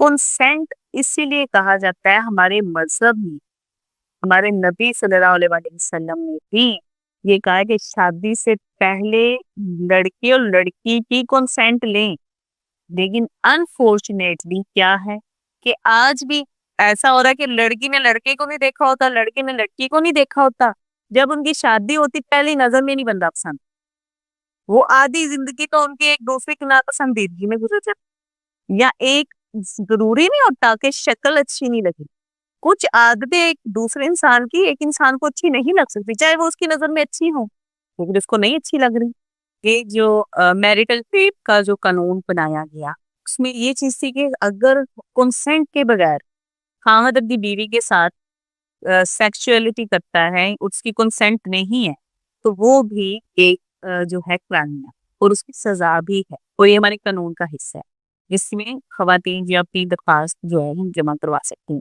Consent इसीलिए कहा जाता है, हमारे मज़हब में, हमारे नबी सल्लल्लाहु अलैहि वसल्लम ने भी ये कहा है कि शादी से पहले लड़के और लड़की की कंसेंट लें। लेकिन अनफॉर्चुनेटली क्या है कि आज भी ऐसा हो रहा है कि लड़की ने लड़के को नहीं देखा होता, लड़के ने लड़की को नहीं देखा होता। जब उनकी शादी होती पहली नज़र में नहीं बंदा पसंद, वो आधी ज़िंदगी तो उनकी एक दूसरे की नापसंदीदगी में गुज़र जाती। या एक ज़रूरी नहीं होता कि शक्ल अच्छी नहीं लगी। कुछ आदतें एक दूसरे इंसान की एक इंसान को अच्छी नहीं लग सकती, चाहे वो उसकी नज़र में अच्छी हो, लेकिन उसको नहीं अच्छी लग रही। ये जो मैरिटल रेप का जो कानून बनाया गया, उसमें ये चीज़ थी कि अगर कंसेंट के बगैर खामद अपनी बीवी के साथ सेक्सुअलिटी करता है, उसकी कंसेंट नहीं है, तो वो भी एक जो है क्राइम है और उसकी सज़ा भी है और ये हमारे कानून का हिस्सा है, जिसमें ख़वातीन ये अपनी दरख्वास्त जो है हम जमा करवा सकती हैं।